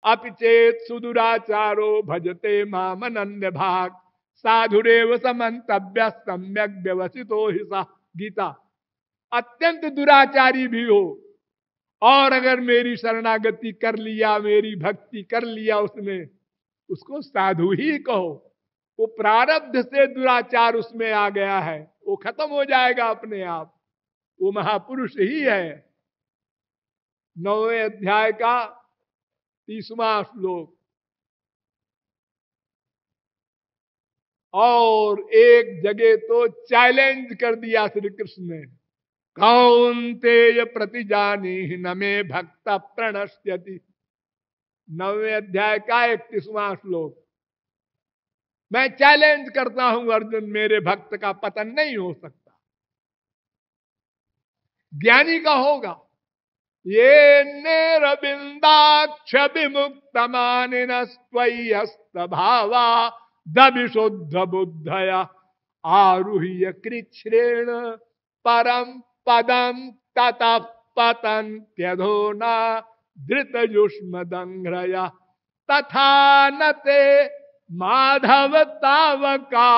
अपिचेत सुदुराचारो भजते माम अनन्य भाग साधुरेव समन्तव्य सम्यक व्यवसितो ही सा। गीता। अत्यंत दुराचारी भी हो और अगर मेरी शरणागति कर लिया, मेरी भक्ति कर लिया उसने, उसको साधु ही कहो। वो प्रारब्ध से दुराचार उसमें आ गया है, वो खत्म हो जाएगा अपने आप, वो महापुरुष ही है। 9वें अध्याय का 30वां श्लोक। और एक जगह तो चैलेंज कर दिया श्री कृष्ण ने, कौन्तेय प्रतिजानी न मे भक्त प्रणश्यति। 9वें अध्याय का 31वां श्लोक। मैं चैलेंज करता हूं अर्जुन, मेरे भक्त का पतन नहीं हो सकता, ज्ञानी का होगा। ये निरबिंदाक्ष विमुक्त मानिन स्वयस्त भावा दविशुद्ध बुद्धया आरुह्य कृच्छ्रेण परम पदम ततः पतन्त्यधोना धृत युष्म दंग्रया तथा नते माधव तावका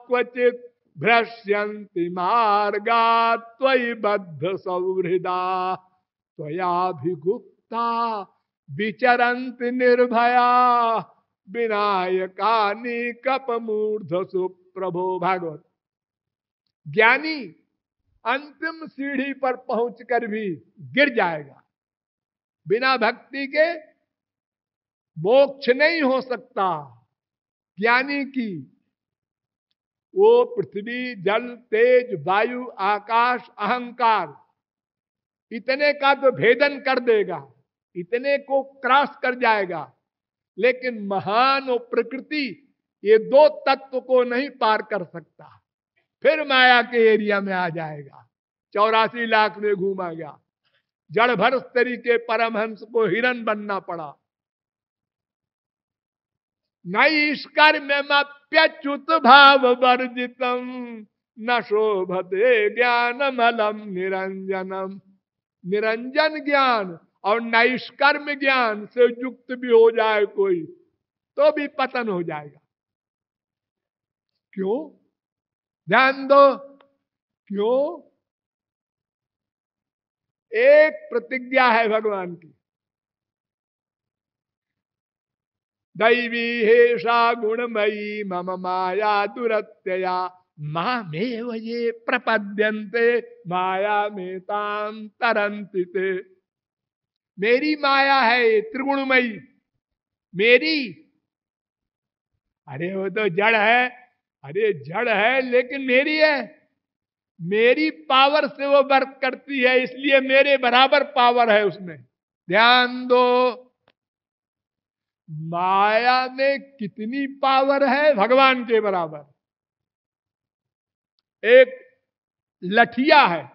क्वचित भ्रश्यन्ति मार्गा त्वयि बद्ध सौहृदा त्वयाभिगुप्ता विचरन्ति निर्भया विनायकानि कपमूर्धसु। प्रभो भागवत। ज्ञानी अंतिम सीढ़ी पर पहुंचकर भी गिर जाएगा, बिना भक्ति के मोक्ष नहीं हो सकता। ज्ञानी की वो पृथ्वी, जल, तेज, वायु, आकाश, अहंकार, इतने का तो भेदन कर देगा, इतने को क्रॉस कर जाएगा, लेकिन महान और प्रकृति ये दो तत्व को नहीं पार कर सकता। फिर माया के एरिया में आ जाएगा। 84 लाख में घूमा गया, जड़ भर तरीके परमहंस को हिरन बनना पड़ा। नैष्कर्म्यमप्यच्युत भाव वर्जितम न शोभते ज्ञानमलम निरंजनम। निरंजन ज्ञान और नैष्कर्म्य ज्ञान से युक्त भी हो जाए कोई तो भी पतन हो जाएगा। क्यों? ध्यान दो, क्यों? एक प्रतिज्ञा है भगवान की, दैवी हेषा गुणमयी मम माया दुरत्यया मामेव ये प्रपद्यन्ते माया में ताम तरन्ति ते। मेरी माया है ये त्रिगुणमयी, मेरी। अरे वो तो जड़ है, अरे जड़ है लेकिन मेरी है, मेरी पावर से वो वर्क करती है, इसलिए मेरे बराबर पावर है उसमें। ध्यान दो, माया में कितनी पावर है? भगवान के बराबर। एक लठिया है,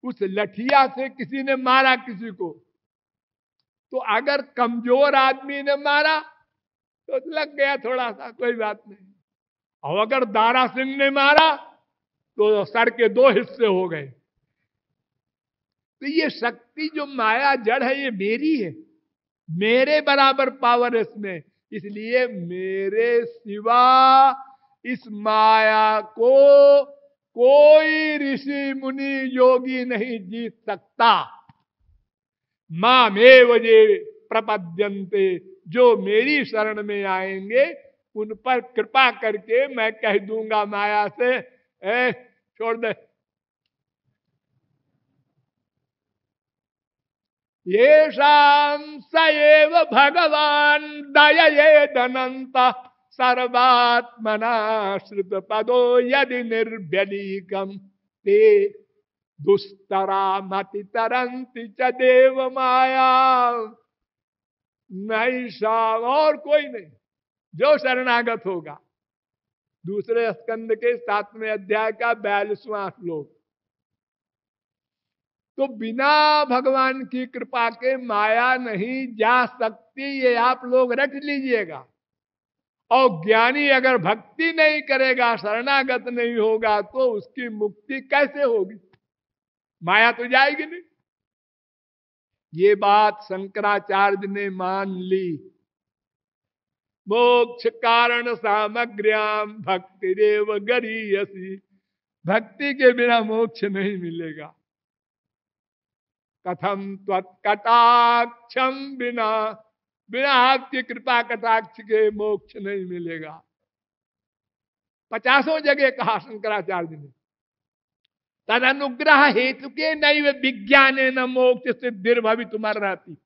उस लठिया से किसी ने मारा किसी को, तो अगर कमजोर आदमी ने मारा तो लग गया थोड़ा सा, कोई बात नहीं। और अगर दारा सिंह ने मारा तो सर के 2 हिस्से हो गए। तो ये शक्ति जो माया जड़ है ये मेरी है, मेरे बराबर पावर इसमें, इसलिए मेरे सिवा इस माया को कोई ऋषि मुनि योगी नहीं जीत सकता। मामेव ये प्रपद्यन्ते, जो मेरी शरण में आएंगे उन पर कृपा करके मैं कह दूंगा माया से, छोड़ दे। येषां स एव भगवान दययेदनंत सर्वात्मना श्रुत पदो यदि निर्व्यलीकम ते दुस्तरा मति तरंति च देव माया। नैषा, और कोई नहीं, जो शरणागत होगा। दूसरे स्कंद के 7वें अध्याय का 42वां श्लोक। तो बिना भगवान की कृपा के माया नहीं जा सकती, ये आप लोग रट लीजिएगा। और ज्ञानी अगर भक्ति नहीं करेगा, शरणागत नहीं होगा, तो उसकी मुक्ति कैसे होगी? माया तो जाएगी नहीं। ये बात शंकराचार्य ने मान ली। मोक्ष कारण सामग्र्याम भक्ति रेव गरीयसी, भक्ति के बिना मोक्ष नहीं मिलेगा। कथम त्वत्कटाक्षम बिना, बिना आपकी कृपा कटाक्ष के मोक्ष नहीं मिलेगा। 50 जगह कहा शंकराचार्य ने। तद अनुग्रह हेतु के नैव विज्ञान न मोक्ष सिद्धिर्भवितुम अर्हति।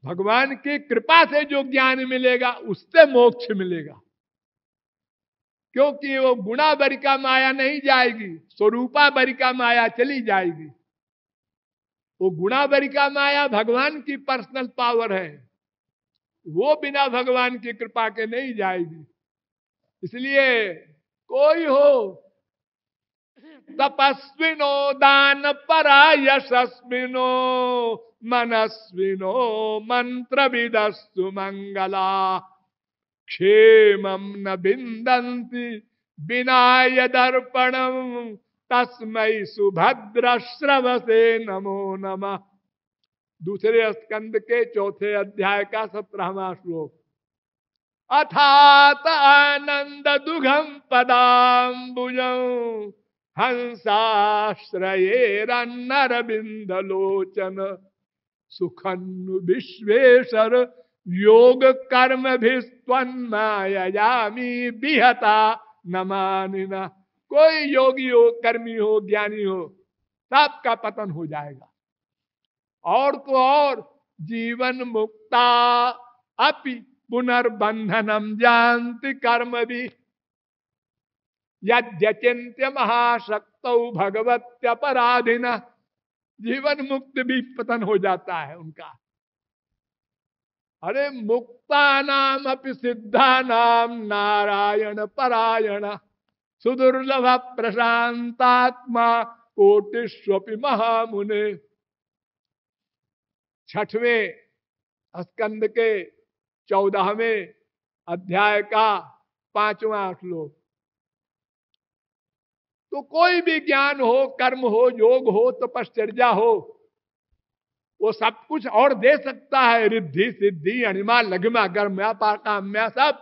भगवान की कृपा से जो ज्ञान मिलेगा उससे मोक्ष मिलेगा, क्योंकि वो गुणा बरिका माया नहीं जाएगी, स्वरूपा बरिका माया चली जाएगी। वो गुणा बरिका माया भगवान की पर्सनल पावर है, वो बिना भगवान की कृपा के नहीं जाएगी। इसलिए कोई हो तपस्विनो दान परा यशस्विनो मनस्विनो मंत्र विदस्तु मंगला क्षेमं न बिंदन्ति विनाय दर्पणम तस्मै सुभद्र श्रवसे नमो नमः। दूसरे स्कंद के 4 अध्याय का 17वां श्लोक। अथात आनंद दुघम पदाम्बुजं हंसाश्रयेरन्नरविंद लोचन सुखन्नु विश्वेश्वर योग कर्म भिस्त्वन्माययामि विहता नमानिना। कोई योगी हो, कर्मी हो, ज्ञानी हो, सबका पतन हो जाएगा। और तो और जीवन मुक्ता अपि पुनर्बंधनम जानति कर्म भी यद्यचिंत्य महाशक्तौ भगवत्यपराधिना। जीवन मुक्त भी पतन हो जाता है उनका। अरे मुक्ता नाम अपि सिद्धा नाम नारायण परायण सुदुर्लभ प्रशांतात्मा कोटिष्वपि महामुने। 6वें स्कंद के 14वें अध्याय का 5वां श्लोक। तो कोई भी ज्ञान हो, कर्म हो, योग हो, तपश्चर्या हो, वो सब कुछ और दे सकता है, रिद्धि सिद्धि अणिमा लघिमा गर्म्या पाकाम्या सब,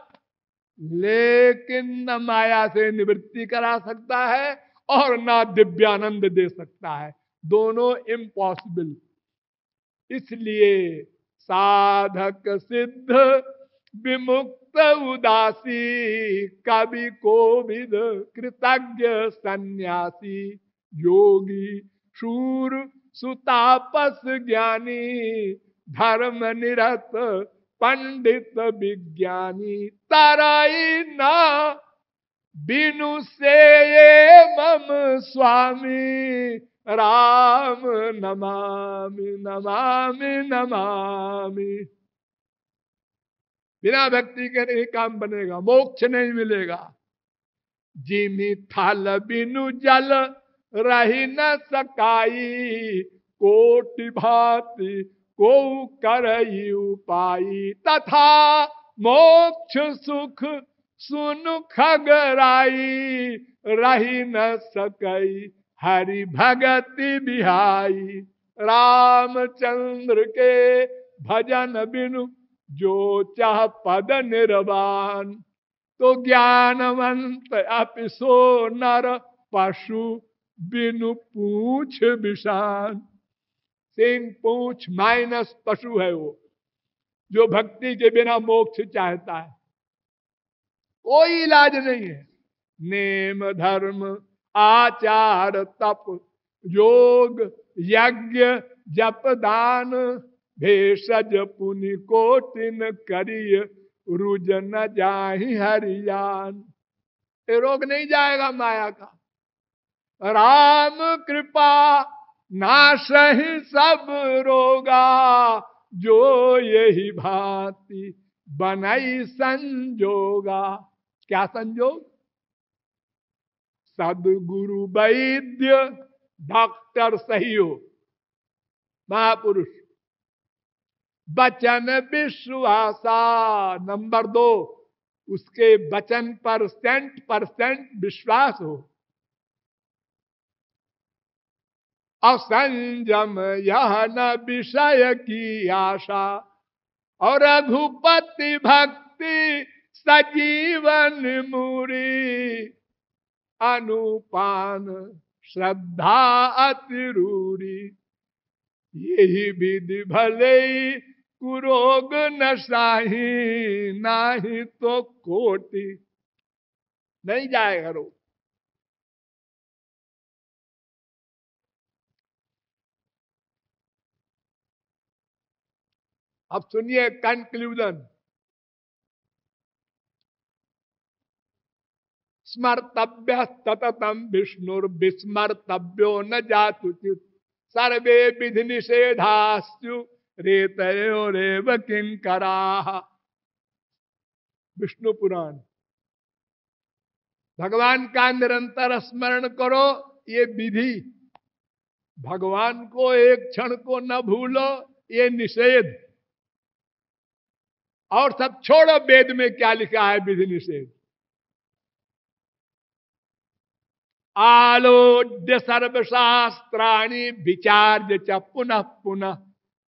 लेकिन न माया से निवृत्ति करा सकता है और ना दिव्यानंद दे सकता है। दोनों इम्पॉसिबल। इसलिए साधक सिद्ध विमुक्त उदासी कवि कोविद कृतज्ञ सन्यासी योगी शूर सुतापस ज्ञानी धर्म निरत पंडित विज्ञानी तराई ना बिनु से ये मम स्वामी राम नमामि नमामि नमामि। बिना भक्ति के नहीं काम बनेगा, मोक्ष नहीं मिलेगा। जिमि थल बिनु जल रही न सकाई कोटि भांति को करई उपाई तथा मोक्ष सुख सुनु खगराई रही न सकई हरि भगति बिहाई। रामचंद्र के भजन बिनु जो चाह पद निर्वाण तो ज्ञानवंत अपिसो नर पशु बिनु पूछ विषान। सिंह पूछ माइनस पशु है वो, जो भक्ति के बिना मोक्ष चाहता है। कोई इलाज नहीं है। नेम धर्म आचार तप योग यज्ञ जप दान भेषज पुनि कोटिन करिय रुज न जाहि हरियान। ये रोग नहीं जाएगा माया का। राम कृपा नाशहि सब रोगा जो यही भांति बनई संजोगा। क्या संजोग? सदगुरु वैद्य डॉक्टर सही हो, महापुरुष वचन विश्वासा। नंबर 2, उसके वचन पर 100% विश्वास हो। असंजम यह न विषय की आशा, और रघुपति भक्ति सजीवन मुरी, अनुपान श्रद्धा अतिरूरी, यही विधि भले कुरोग न साही, नाही तो कोटि नहीं जाएगा रोग। अब सुनिए कंक्लूजन। स्मर्तव्य सततम विष्णुर्विस्मर्तव्यो न जातुचित, सर्वे विधि निषेधास्तु रेतयोरेव किंकराः। विष्णु पुराण। भगवान का निरंतर स्मरण करो, ये विधि। भगवान को एक क्षण को न भूलो, ये निषेध। और सब छोड़ो, वेद में क्या लिखा है विधि निषेध। आलोड्य सर्वशास्त्राणि विचार्य च पुनः पुनः,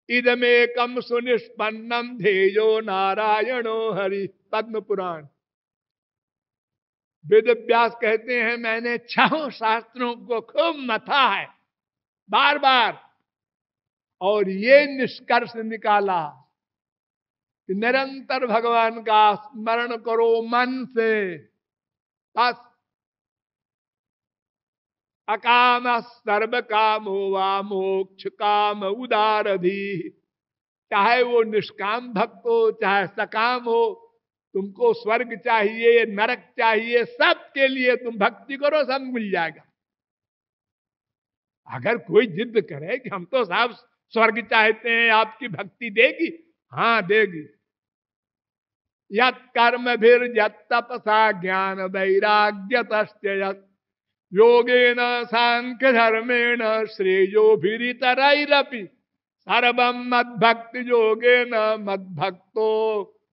इदमेकम सुनिष्पन्नम ध्येयो नारायणो हरि। पद्म पुराण। वेद व्यास कहते हैं मैंने छहों शास्त्रों को खूब मथा है बार बार, और ये निष्कर्ष निकाला कि निरंतर भगवान का स्मरण करो मन से, बस। अकाम सर्व कामो वा मोक्ष काम उदारधी, चाहे वो निष्काम भक्त हो चाहे सकाम हो, तुमको स्वर्ग चाहिए नरक चाहिए, सबके लिए तुम भक्ति करो, सब मिल जाएगा। अगर कोई जिद करे कि हम तो साहब स्वर्ग चाहते हैं, आपकी भक्ति देगी, हाँ देगी। यत् कर्म भीर यत् तपसा ज्ञान वैराग्य तस्यत्, योगेन सांख्य धर्मेण श्रेयो भिरितरैरपि, सर्वं मद्भक्ति योगेन मद्भक्तो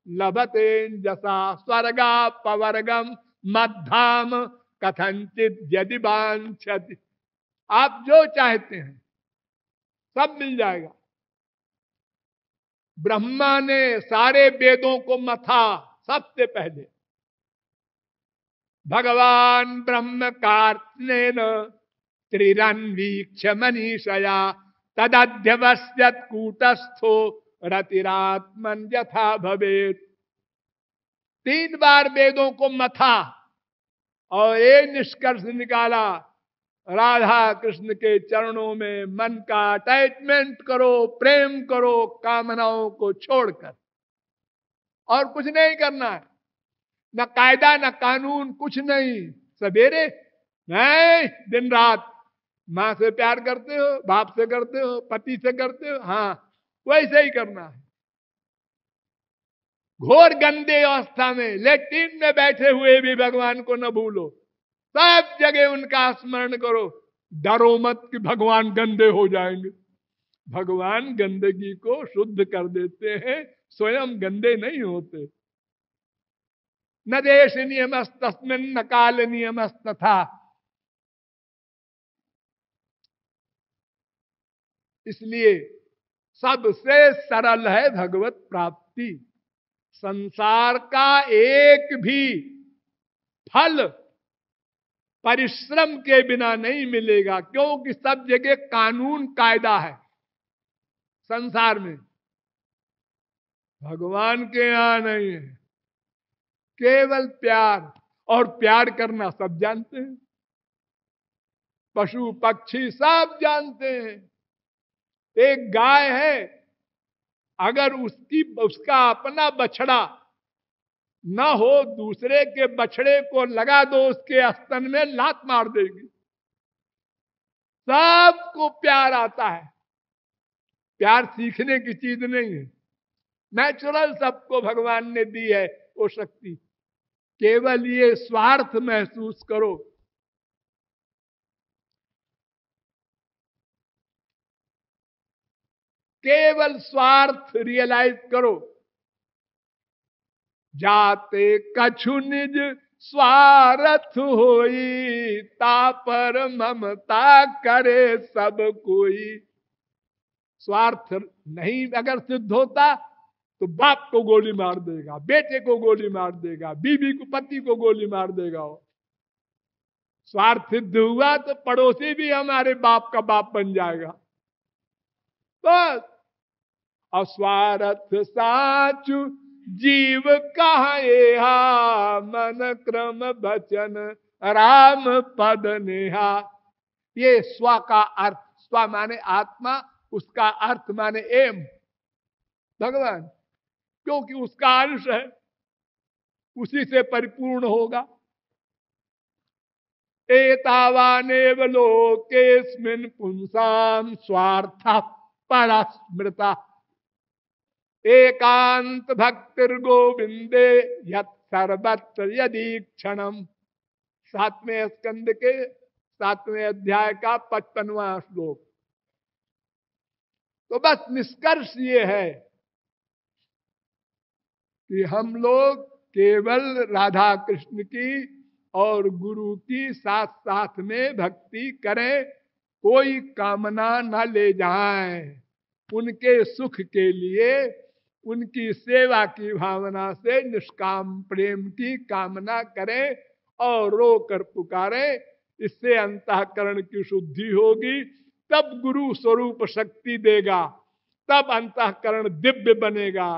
लभते जसा, स्वर्गापवर्गम मद्धाम कथंचित यदि वांछति। आप जो चाहते हैं सब मिल जाएगा। ब्रह्मा ने सारे वेदों को मथा सबसे पहले। भगवान ब्रह्म कार्त्स्नेन त्रिरन्वीक्ष मनीषया, तदध्यवस्यत् कूटस्थो रतिरात्मन यथा भवेत्। 3 बार वेदों को मथा और ये निष्कर्ष निकाला, राधा कृष्ण के चरणों में मन का अटैचमेंट करो, प्रेम करो, कामनाओं को छोड़कर। और कुछ नहीं करना है, न कायदा न कानून, कुछ नहीं। सवेरे नहीं, दिन रात माँ से प्यार करते हो, बाप से करते हो, पति से करते हो, हाँ वैसे ही करना है। घोर गंदे अवस्था में लेट्रिन में बैठे हुए भी भगवान को न भूलो, सब जगह उनका स्मरण करो। डरो मत कि भगवान गंदे हो जाएंगे। भगवान गंदगी को शुद्ध कर देते हैं, स्वयं गंदे नहीं होते। न देश नियमस्तस्मिन् न काल नियमस्तथा। इसलिए सबसे सरल है भगवत प्राप्ति। संसार का एक भी फल परिश्रम के बिना नहीं मिलेगा, क्योंकि सब जगह कानून कायदा है संसार में। भगवान के यहां नहीं है, केवल प्यार। और प्यार करना सब जानते हैं, पशु पक्षी सब जानते हैं। एक गाय है, अगर उसका अपना बछड़ा न हो, दूसरे के बछड़े को लगा दो उसके स्तन में, लात मार देगी। सबको प्यार आता है। प्यार सीखने की चीज नहीं है, नेचुरल सबको भगवान ने दी है वो शक्ति। केवल ये स्वार्थ महसूस करो। केवल स्वार्थ रियलाइज करो। जाते कछु निज स्वार्थ होई, तापर ममता करे सब कोई। स्वार्थ नहीं अगर सिद्ध होता तो बाप को गोली मार देगा, बेटे को गोली मार देगा, बीवी को, पति को गोली मार देगा। स्वार्थ सिद्ध हुआ तो पड़ोसी भी हमारे बाप का बाप बन जाएगा। बस अस्वार्थ साचु जीव कहा, मन क्रम बचन राम पद नेहा। ये स्व का अर्थ, स्व माने आत्मा, उसका अर्थ माने एम, भगवान, क्योंकि उसका अंश है, उसी से परिपूर्ण होगा। एतावानेव लोकेस्मिन् पुंसाम स्वार्थ परस्मृता, एकांत भक्तिर गोविंदे यत् सर्वत्र यदीक्षणम। 7वें स्कंद के 7वें अध्याय का 55वां श्लोक। तो बस निष्कर्ष ये है कि हम लोग केवल राधा कृष्ण की और गुरु की साथ साथ में भक्ति करें, कोई कामना न ले जाएं, उनके सुख के लिए उनकी सेवा की भावना से निष्काम प्रेम की कामना करें और रोकर पुकारें। इससे अंतःकरण की शुद्धि होगी, तब गुरु स्वरूप शक्ति देगा, तब अंतःकरण दिव्य बनेगा,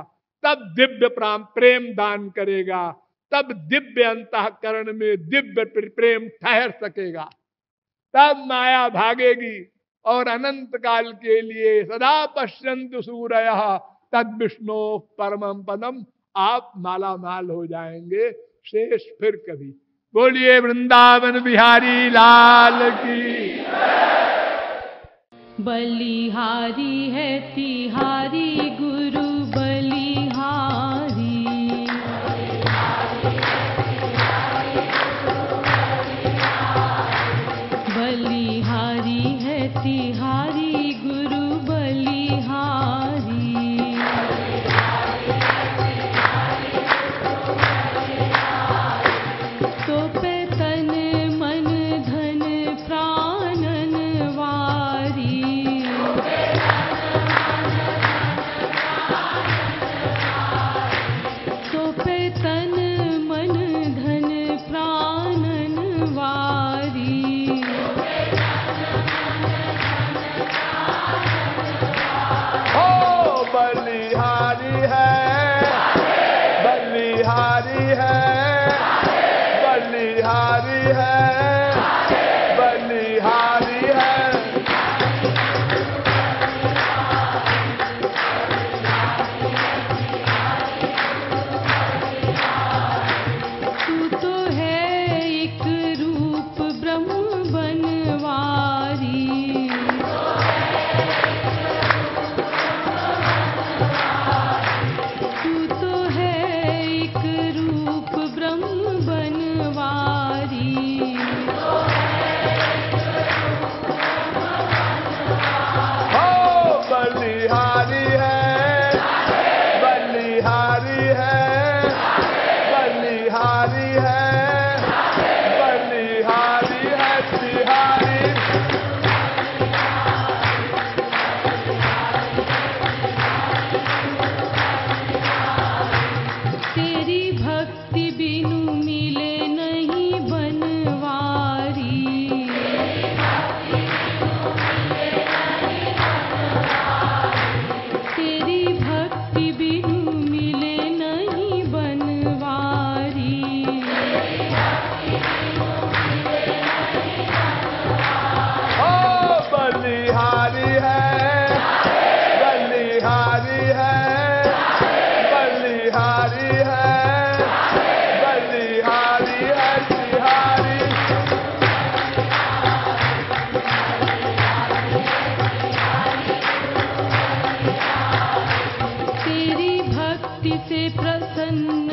तब दिव्य प्रेम दान करेगा, तब दिव्य अंतःकरण में दिव्य प्रेम ठहर सकेगा, तब माया भागेगी और अनंत काल के लिए सदा पश्यन्तु सूरयः तद विष्णु परमं पदम आप माला माल हो जाएंगे। शेष फिर कभी। बोलिए वृंदावन बिहारी लाल की। बलिहारी है तिहारी गुरु बलिहारी, बलिहारी है तिहारी गुरु बलिहारी। तो पे तन मन धन प्राणन वारी, तो पे तन मन धन प्राणन वारी। ओ बलिहारी है, बलिहारी है, बलिहारी है, बलिहारी है। तू तो है एक रूप ब्रह्म बनवारी, तू तो है एक रूप ब्रह्म बनवारी। ओ बलिहारी है, बलिहारी है, बलिहारी है, बलिहारी है तिहारी। तेरी भक्ति बिनु मिले नहीं बनवारी, तेरी भक्ति बिनु मिले नहीं बनवारी। ओ बलिहारी है, बलिहारी है, बलिहारी है, बलिहारी है तिहारी। तेरी भक्ति से प्रसन्न